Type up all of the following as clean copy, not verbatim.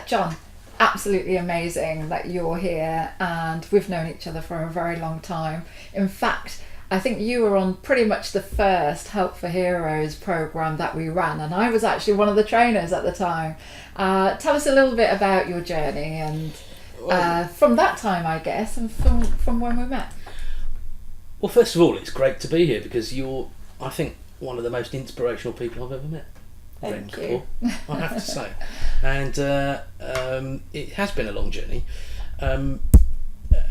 John, absolutely amazing that you're here, and we've known each other for a very long time. In fact, I think you were on pretty much the first Help for Heroes program that we ran, and I was actually one of the trainers at the time. Tell us a little bit about your journey and from that time, I guess, and from when we met. Well, first of all, it's great to be here because you're, I think, one of the most inspirational people I've ever met. Thank you. I have to say. And it has been a long journey. And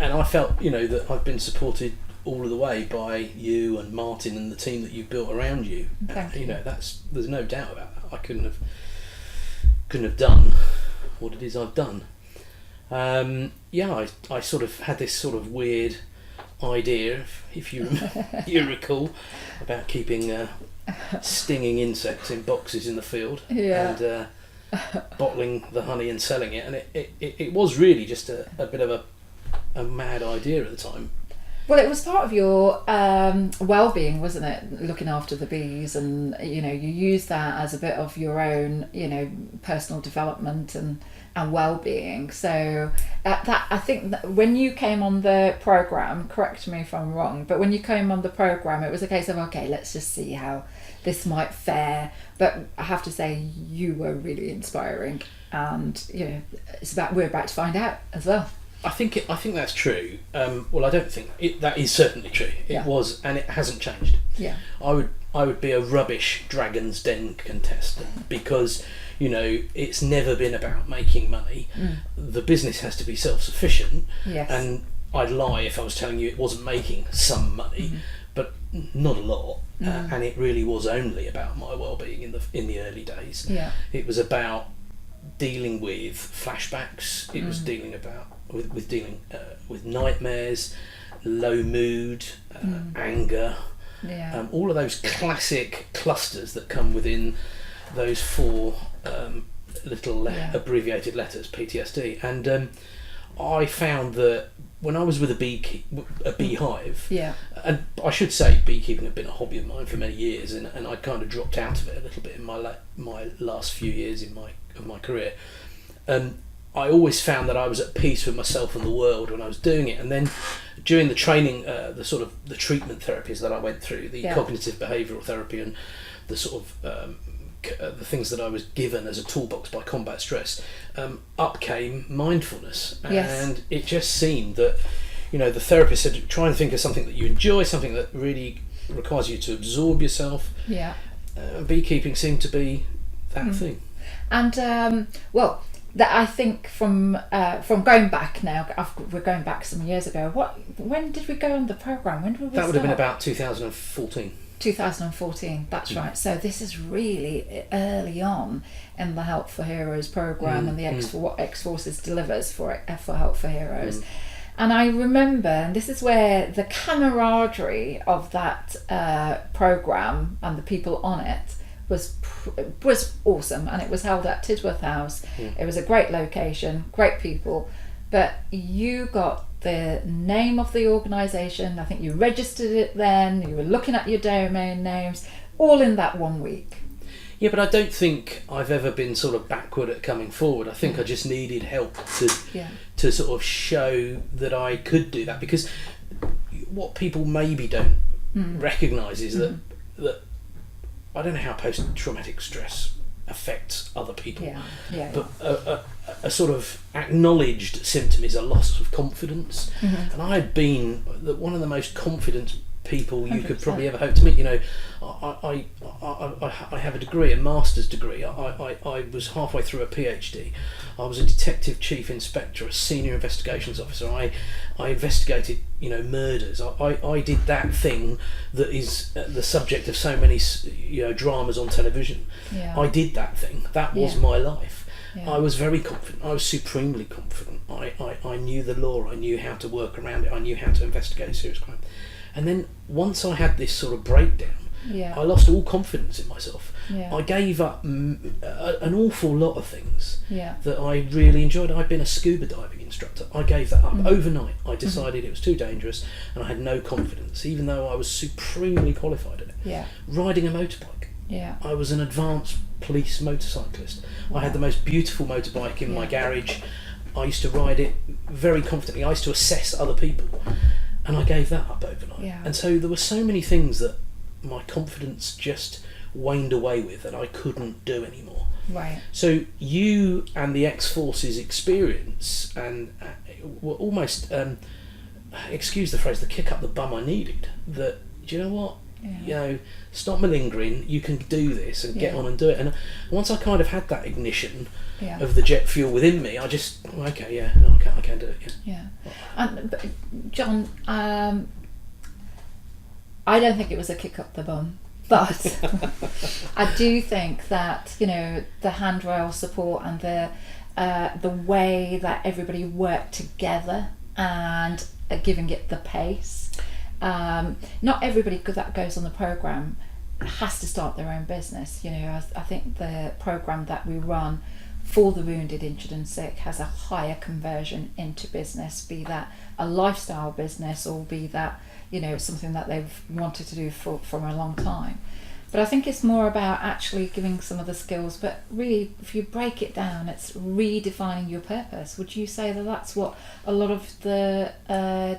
I felt, that I've been supported all of the way by you and Martin and the team that you've built around you. Thank you. There's no doubt about that. I couldn't have done what it is I've done. I sort of had this sort of weird idea, if you you recall, about keeping stinging insects in boxes in the field and bottling the honey and selling it, and it was really just a bit of a mad idea at the time. Well, it was part of your well-being, wasn't it? Looking after the bees, and you used that as a bit of your own, personal development and well-being. So that I think that when you came on the program, correct me if I'm wrong, but when you came on the program, it was a case of, okay, let's just see how this might fare. But I have to say, you were really inspiring, and we're about to find out as well. I think that's true. Well, I don't think that is certainly true. It was, and it hasn't changed. Yeah. I would be a rubbish Dragon's Den contestant because it's never been about making money. The business has to be self-sufficient. Yes. And I'd lie if I was telling you it wasn't making some money, but not a lot. And it really was only about my well-being in the early days. Yeah. It was about dealing with flashbacks. It was dealing with nightmares, low mood, anger, all of those classic clusters that come within those four little abbreviated letters, PTSD. And I found that when I was with a beehive, and I should say beekeeping had been a hobby of mine for many years, and I kind of dropped out of it a little bit in my last few years of my career. I always found that I was at peace with myself and the world when I was doing it. And then during the training, the treatment therapies that I went through, the cognitive behavioural therapy, and the sort of the things that I was given as a toolbox by Combat Stress, up came mindfulness. And it just seemed that, the therapist said, try and think of something that you enjoy, something that really requires you to absorb yourself. Yeah. Beekeeping seemed to be that thing. And that I think from going back now, we're going back some years ago. When did we go on the program? When did we start? That would have been about 2014. 2014, that's right. So this is really early on in the Help for Heroes program and what X-Forces delivers for Help for Heroes. And I remember, and this is where the camaraderie of that program and the people on it was awesome, and it was held at Tidworth House. It was a great location, great people, but you got the name of the organisation. I think you registered it then, you were looking at your domain names, all in that 1 week. Yeah, but I don't think I've ever been sort of backward at coming forward. I think I just needed help to sort of show that I could do that, because what people maybe don't recognise is that I don't know how post-traumatic stress affects other people, but a sort of acknowledged symptom is a loss of confidence. And I had been one of the most confident people you could probably ever hope to meet. I have a degree, a master's degree. I was halfway through a PhD. I was a detective chief inspector, a senior investigations officer. I investigated, murders. I did that thing that is the subject of so many, dramas on television. I did that thing. That was my life. I was very confident. I was supremely confident. I knew the law. I knew how to work around it. I knew how to investigate serious crime. And then once I had this sort of breakdown, I lost all confidence in myself. I gave up an awful lot of things that I really enjoyed. I'd been a scuba diving instructor. I gave that up overnight. I decided it was too dangerous, and I had no confidence, even though I was supremely qualified at it. Riding a motorbike, Yeah. I was an advanced police motorcyclist. Wow. I had the most beautiful motorbike in my garage. I used to ride it very confidently. I used to assess other people, and I gave that up overnight. Yeah. And so there were so many things that my confidence just waned away with, and I couldn't do anymore. Right. So you and the X-Forces experience and were almost, excuse the phrase, the kick up the bum I needed. That, do you know what? Yeah. You know, stop malingering. You can do this and get on and do it. And once I kind of had that ignition of the jet fuel within me, I just I can do it. Yeah. But John, I don't think it was a kick up the bum, but I do think that, you know, the handrail support and the way that everybody worked together and giving it the pace. Not everybody that goes on the programme has to start their own business. You know, I think the programme that we run for the wounded, injured and sick has a higher conversion into business, be that a lifestyle business or be that, you know, something that they've wanted to do for a long time. But I think it's more about actually giving some of the skills, but really, if you break it down, it's redefining your purpose. Would you say that that's what a lot of the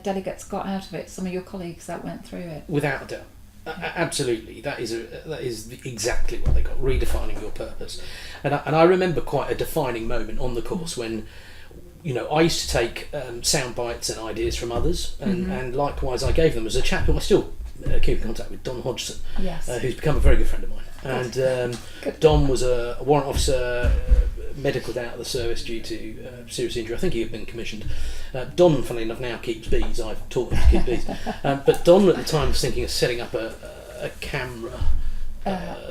delegates got out of it, some of your colleagues that went through it? Without a doubt. Absolutely, that is exactly what they got, redefining your purpose. And I remember quite a defining moment on the course when, you know, I used to take sound bites and ideas from others, and likewise I gave them as a chap who I still keep in contact with, Don Hodgson, who's become a very good friend of mine. And Don was a warrant officer, medicaled out of the service due to serious injury. I think he had been commissioned. Don, funnily enough, now keeps bees. I've taught him to keep bees. But Don at the time was thinking of setting up a camera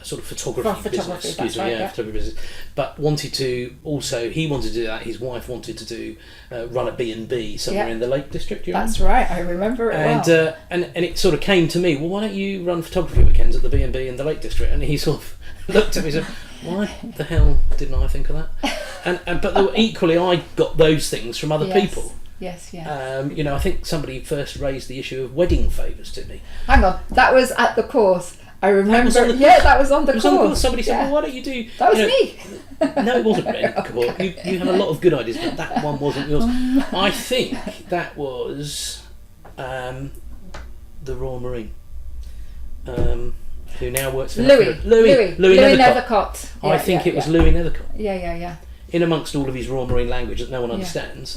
sort of photography business. Excuse me, photography business. But wanted to also, he wanted to do that. His wife wanted to do run a B&B somewhere in the Lake District. That's right. I remember it well. And it sort of came to me. Well, why don't you run photography weekends at the B&B in the Lake District? And he sort of looked at me and said, why the hell didn't I think of that? But equally, I got those things from other people. Yes, you know, I think somebody first raised the issue of wedding favours to me. Hang on, that was at the course. I remember. That was on the course. Somebody said, well, why don't you do... That was me. No, it wasn't Red Court. Okay. You have a lot of good ideas, but that one wasn't yours. I think that was the Royal Marine, who now works for... Louis Nethercott. I think it was Louis Nethercott. Yeah. In amongst all of his Royal Marine language that no one understands,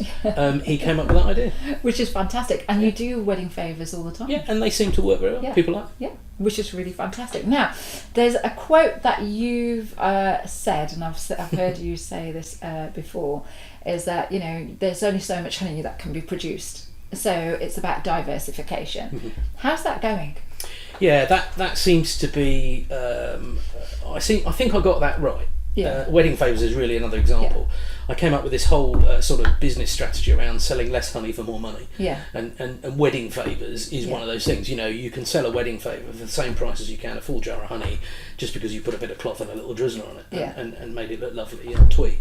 he came up with that idea. Which is fantastic. And you do wedding favours all the time. Yeah, and they seem to work very well. People like. Yeah, which is really fantastic. Now, there's a quote that you've said, and I've heard you say this before, is that, you know, there's only so much honey that can be produced. So it's about diversification. Mm-hmm. How's that going? Yeah, that seems to be... I think I got that right. Wedding favours is really another example. I came up with this whole sort of business strategy around selling less honey for more money. And wedding favours is one of those things. You know, you can sell a wedding favour for the same price as you can a full jar of honey, just because you put a bit of cloth and a little drizzler on it and made it look lovely and twee.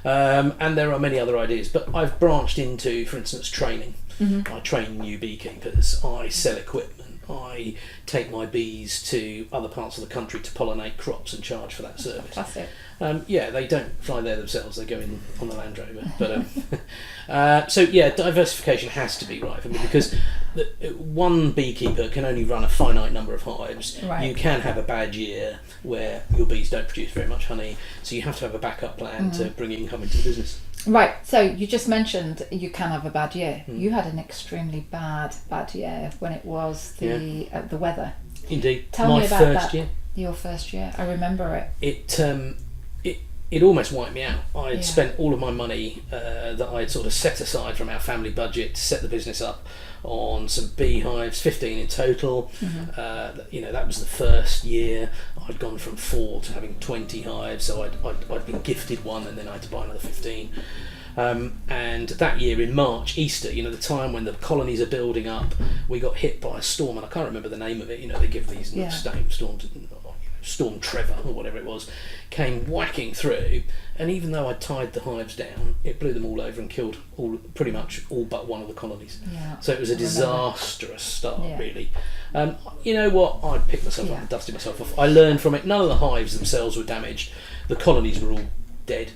And there are many other ideas, but I've branched into, for instance, training. Mm-hmm. I train new beekeepers. I sell equipment. I take my bees to other parts of the country to pollinate crops and charge for that service. Fantastic. They don't fly there themselves, they go in on the Land Rover. But diversification has to be right for me, because one beekeeper can only run a finite number of hives. Right. You can have a bad year where your bees don't produce very much honey, so you have to have a backup plan to bring income into the business. Right, so you just mentioned you can have a bad year. You had an extremely bad year when it was the weather. Indeed. Tell me about first that. Year. Your first year, I remember it. It almost wiped me out. I'd spent all of my money that I'd sort of set aside from our family budget to set the business up on some beehives, 15 in total. Mm-hmm. That was the first year. I'd gone from 4 to having 20 hives, so I'd been gifted one, and then I had to buy another 15. And that year in March, Easter, the time when the colonies are building up, we got hit by a storm, and I can't remember the name of it. They give these storms Storm Trevor or whatever it was, came whacking through, and even though I tied the hives down, it blew them all over and killed pretty much all but one of the colonies. Yeah. So it was a disastrous start, Yeah. really. You know what? I picked myself up and dusted myself off. I learned from it. None of the hives themselves were damaged. The colonies were all dead.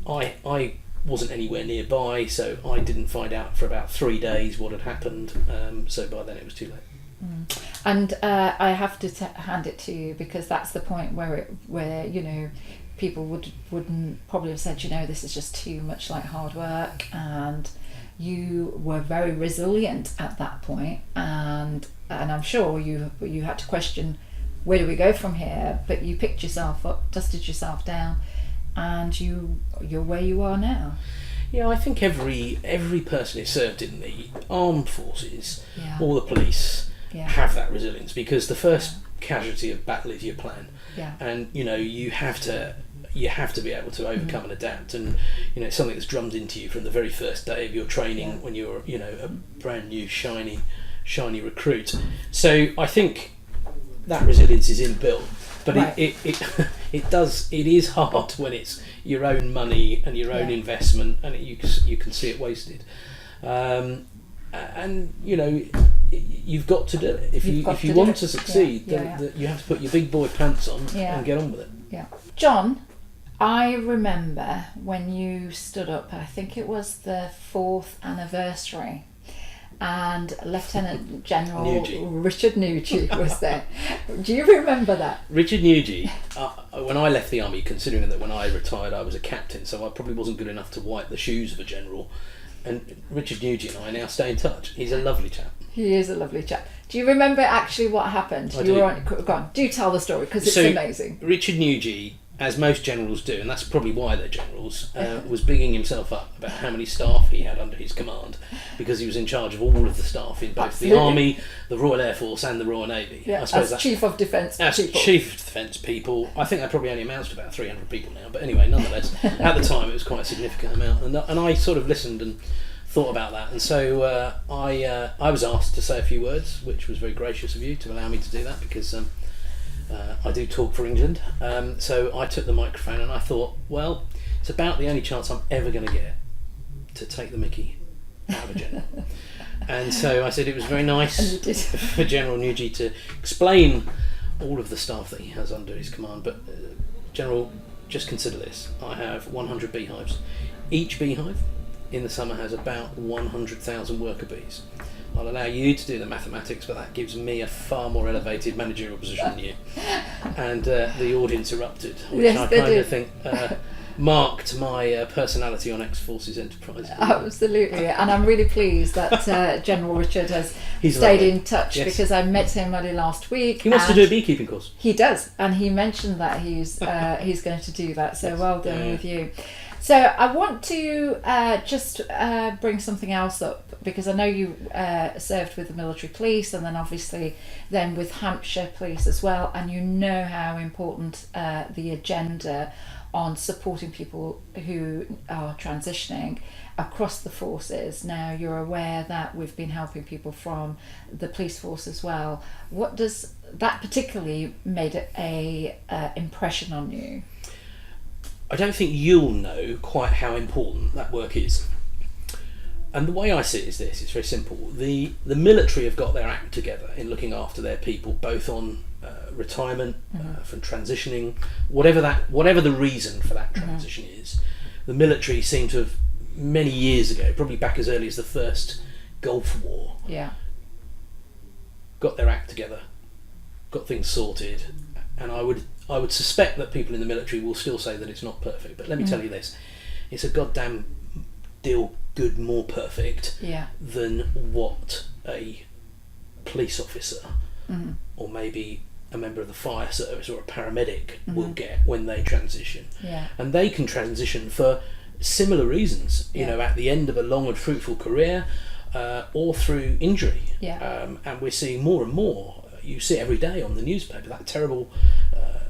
I wasn't anywhere nearby, so I didn't find out for about 3 days what had happened. So by then it was too late. And I have to hand it to you, because that's the point where you know, people wouldn't probably have said, you know, this is just too much like hard work, and you were very resilient at that point, and I'm sure you had to question, where do we go from here? But you picked yourself up, dusted yourself down, and you're where you are now. Yeah, I think every person who served in the armed forces or the police have that resilience, because the first casualty of battle is your plan, and you know, you have to be able to overcome and adapt, and you know, it's something that's drummed into you from the very first day of your training when you're, you know, a brand new shiny recruit. So I think that resilience is inbuilt, but it is hard when it's your own money and your own investment, and you can see it wasted. And you know, you've got to do it if you want to succeed. Then you have to put your big boy pants on and get on with it. Yeah, John, I remember when you stood up. I think it was the 4th anniversary, and Lieutenant General Richard Nugent was there. Do you remember that? Richard Nugent. When I left the army, considering that when I retired I was a captain, so I probably wasn't good enough to wipe the shoes of a general. And Richard Nugent and I now stay in touch. He's a lovely chap. He is a lovely chap. Do you remember actually what happened? Go on, do tell the story, because it's amazing. Richard Nugent, as most generals do, and that's probably why they're generals, was bigging himself up about how many staff he had under his command, because he was in charge of all of the staff in both the Army, the Royal Air Force and the Royal Navy. Yeah, I suppose as Chief of Defence people. Chief of Defence people. I think that probably only amounts to about 300 people now, but anyway, nonetheless, at the time it was quite a significant amount, and I sort of listened and thought about that, and so I was asked to say a few words, which was very gracious of you to allow me to do that, because I do talk for England. So I took the microphone and I thought, well, it's about the only chance I'm ever going to get to take the mickey out of a general. And so I said it was very nice for General Nugent to explain all of the staff that he has under his command, but General, just consider this. I have 100 beehives. Each beehive in the summer has about 100,000 worker bees. I'll allow you to do the mathematics, but that gives me a far more elevated managerial position than you. And the audience erupted, which I kind of think marked my personality on X-Forces Enterprise. Absolutely, and I'm really pleased that General Richard has stayed in touch, because I met him only last week. He wants to do a beekeeping course. He does, and he mentioned that he's going to do that, so well done with you. So I want to just bring something else up, because I know you served with the military police, and then obviously then with Hampshire Police as well, and you know how important the agenda on supporting people who are transitioning across the forces. Now you're aware that we've been helping people from the police force as well. What does that particularly made a impression on you? I don't think you'll know quite how important that work is. And the way I see it is this, it's very simple. The military have got their act together in looking after their people, both on retirement, from transitioning, whatever the reason for that transition is. The military seem to have, many years ago, probably back as early as the first Gulf War, got their act together, got things sorted, and I would suspect that people in the military will still say that it's not perfect, but let me tell you this, it's a goddamn deal good more perfect than what a police officer or maybe a member of the fire service or a paramedic will get when they transition. And they can transition for similar reasons, you know, at the end of a long and fruitful career, or through injury. And we're seeing more and more. You see it every day on the newspaper, that terrible,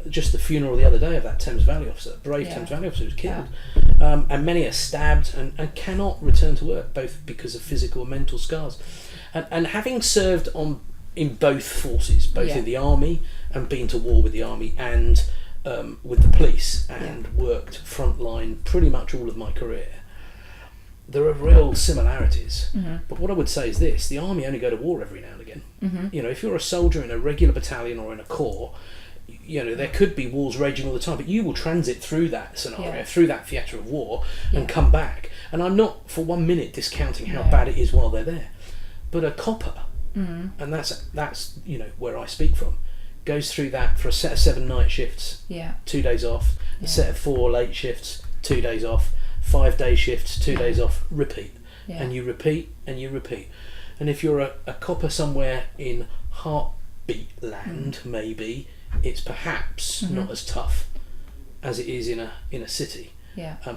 just the funeral the other day of that Thames Valley officer, brave Thames Valley officer who was killed. And many are stabbed and cannot return to work, both because of physical and mental scars. And having served on in both forces, both Yeah. in the army and been to war with the army and with the police, and worked frontline pretty much all of my career. There are real similarities, but what I would say is this: the army only go to war every now and again. You know, if you're a soldier in a regular battalion or in a corps, you know, there could be wars raging all the time, but you will transit through that scenario, through that theatre of war, and come back. And I'm not for 1 minute discounting how bad it is while they're there, but a copper, and that's you know where I speak from, goes through that for a set of 7 night shifts, 2 days off, a set of 4 late shifts, 2 days off, 5 day shifts, 2 days off, repeat, and you repeat and you repeat. And if you're a copper somewhere in heartbeat land, maybe it's perhaps not as tough as it is in a city.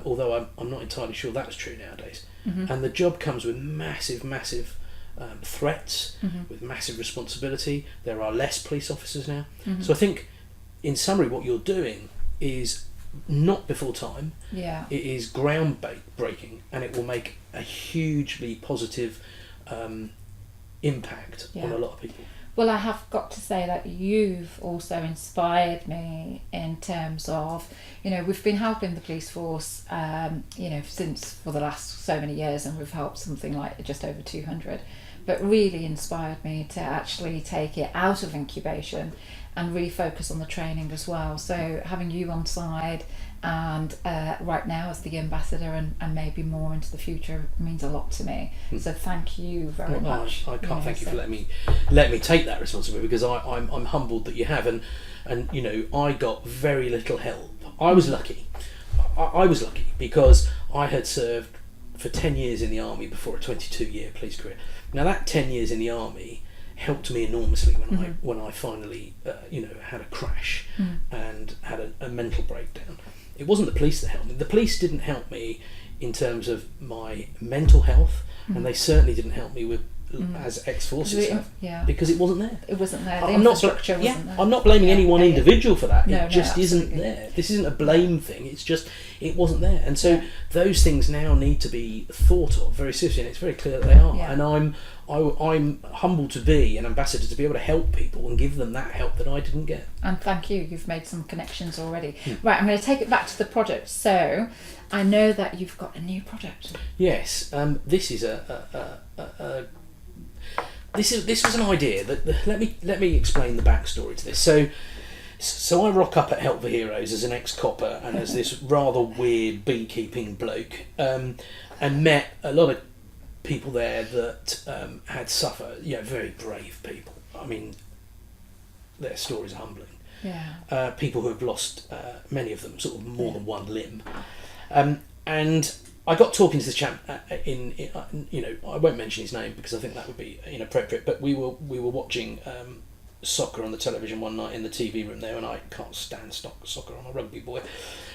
Although I'm not entirely sure that's true nowadays. And the job comes with massive threats, with massive responsibility. There are less police officers now. So I think, in summary, what you're doing is not before time. It is ground breaking, and it will make a hugely positive impact on a lot of people. Well, I have got to say that you've also inspired me in terms of, you know, we've been helping the police force, you know, since for the last so many years, and we've helped something like just over 200, but really inspired me to actually take it out of incubation and really focus on the training as well. So having you on side and right now as the ambassador and maybe more into the future means a lot to me. So thank you very much. I can't thank you for letting me take that responsibility, because I'm humbled that you have, and you know, I got very little help. I was lucky. I was lucky because I had served for 10 years in the army before a 22-year police career. Now that 10 years in the army helped me enormously when I finally you know, had a crash and had a mental breakdown. It wasn't the police that helped me. The police didn't help me in terms of my mental health, and they certainly didn't help me with as ex-forces have, because it wasn't there. It wasn't there. The I'm infrastructure wasn't there. I'm not blaming any one individual for that. No, it just isn't there. This isn't a blame thing. It's just it wasn't there, and so those things now need to be thought of very seriously, and it's very clear that they are. And I'm humbled to be an ambassador, to be able to help people and give them that help that I didn't get. And thank you. You've made some connections already. Right, I'm going to take it back to the project. So I know that you've got a new project. Yes, this is this was an idea that let me explain the backstory to this. So I rock up at Help for Heroes as an ex-copper and as this rather weird beekeeping bloke, and met a lot of people there that had suffered. You know, very brave people. I mean, their stories are humbling. People who have lost, many of them, sort of more than one limb, and I got talking to this chap in you know, I won't mention his name because I think that would be inappropriate, but we were watching soccer on the television one night in the TV room there, and I can't stand soccer. I'm a rugby boy,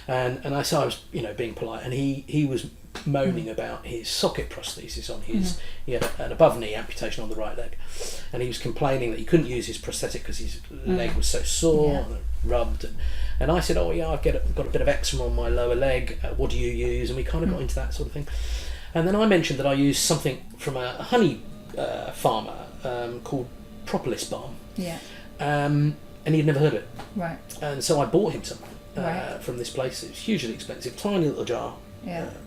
and I saw I was, you know, being polite, and he was moaning about his socket prosthesis on his he had an above knee amputation on the right leg, and he was complaining that he couldn't use his prosthetic because his leg was so sore and rubbed, and I said, oh yeah, I've got a bit of eczema on my lower leg, what do you use? And we kind of got into that sort of thing, and then I mentioned that I used something from a honey farmer called propolis balm, and he'd never heard of it, and so I bought him some from this place. It was hugely expensive, tiny little jar,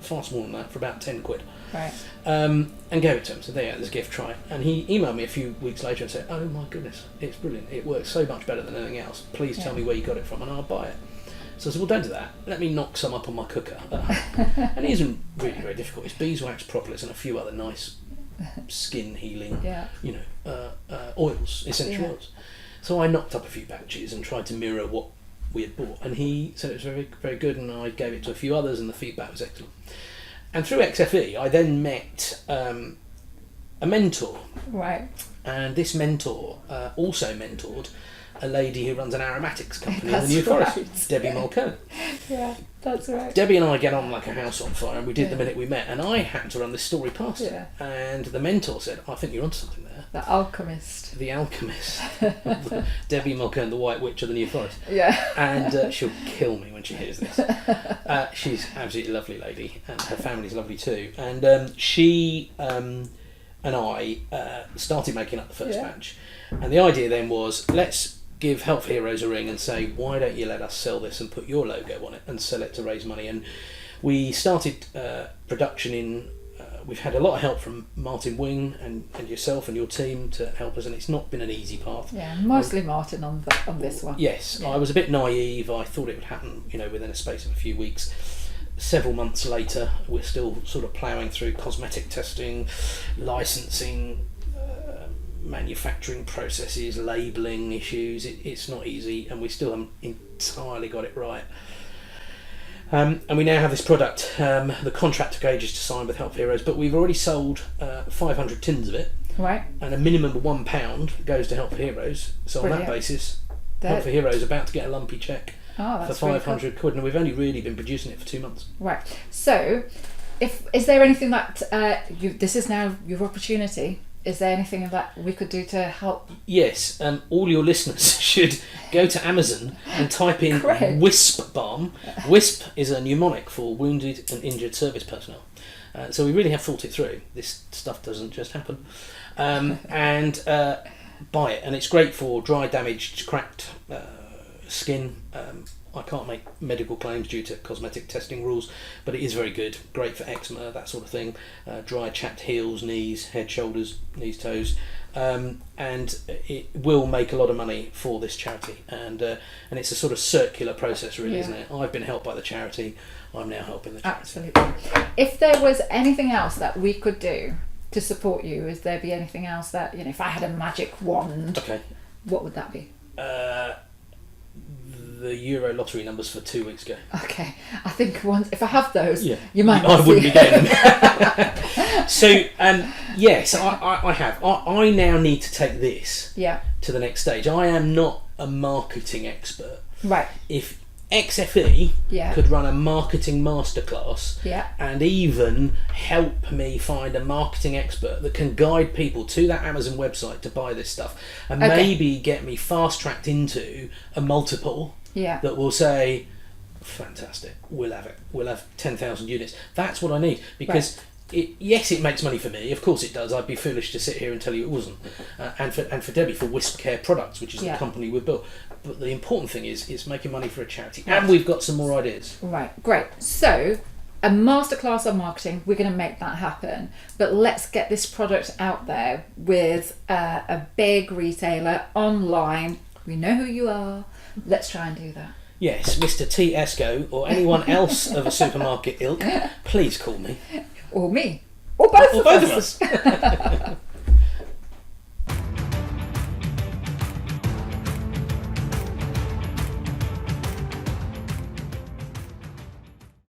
far smaller than that, for about 10 quid, and gave it to him. So there's a gift, try it. And he emailed me a few weeks later and said, oh my goodness, it's brilliant, it works so much better than anything else, please tell me where you got it from and I'll buy it. So I said, well, don't do that, let me knock some up on my cooker. And it isn't really very difficult. It's beeswax, propolis and a few other nice skin healing you know, oils, essential oils. So I knocked up a few batches and tried to mirror what we had bought, and he said it was very, very good, and I gave it to a few others and the feedback was excellent. And through XFE I then met a mentor, and this mentor also mentored a lady who runs an aromatics company in the New Forest, Debbie Mulcahy. That's right. Debbie and I get on like a house on fire, and we did the minute we met, and I happened to run this story past her, and the mentor said, I think you're onto something there. The alchemist. The alchemist. Debbie Mulcahy, the White Witch of the New Forest. And she'll kill me when she hears this. She's absolutely lovely lady, and her family's lovely too. And she and I started making up the first batch. And the idea then was, let's give Help for Heroes a ring and say, why don't you let us sell this and put your logo on it and sell it to raise money? And we started production in... we've had a lot of help from Martin Wing and yourself and your team to help us, and it's not been an easy path. Yeah, mostly Martin on this one. Yes, I was a bit naive. I thought it would happen, within a space of a few weeks. Several months later, we're still sort of ploughing through cosmetic testing, licensing, manufacturing processes, labelling issues. It's not easy, and we still haven't entirely got it right. And we now have this product. The contract took ages to sign with Help for Heroes, but we've already sold 500 tins of it. Right. And a minimum of £1 goes to Help for Heroes. So on that basis, Help for Heroes about to get a lumpy cheque for 500 quid, and we've only really been producing it for 2 months. Right. So, is there anything that this is now your opportunity? Is there anything that we could do to help? Yes, all your listeners should go to Amazon and type in Wisp Balm. Wisp is a mnemonic for wounded and injured service personnel. So we really have thought it through. This stuff doesn't just happen. And buy it. And it's great for dry, damaged, cracked skin. I can't make medical claims due to cosmetic testing rules, but it is very good. Great for eczema, that sort of thing. Dry, chapped heels, knees, head, shoulders, knees, toes. And it will make a lot of money for this charity. And it's a sort of circular process, really, isn't it? I've been helped by the charity. I'm now helping the charity. Absolutely. If there was anything else that we could do to support you, is there be anything else that, if I had a magic wand, what would that be? The Euro lottery numbers for 2 weeks ago. Okay, I think if I have those, you might. I wouldn't be getting them. So, yes, I have. I now need to take this to the next stage. I am not a marketing expert. Right. If XFE could run a marketing masterclass and even help me find a marketing expert that can guide people to that Amazon website to buy this stuff, and maybe get me fast-tracked into a multiple that will say, fantastic, we'll have it. We'll have 10,000 units. That's what I need, because it makes money for me. Of course it does. I'd be foolish to sit here and tell you it wasn't. And for Debbie, for Wisp Care Products, which is the company we've built. But the important thing is making money for a charity. And we've got some more ideas. Right, great. So, a masterclass on marketing, we're going to make that happen. But let's get this product out there with a big retailer online. We know who you are. Let's try and do that. Yes, Mr. T. Esco or anyone else of a supermarket ilk, please call me. Or me. Or both of us.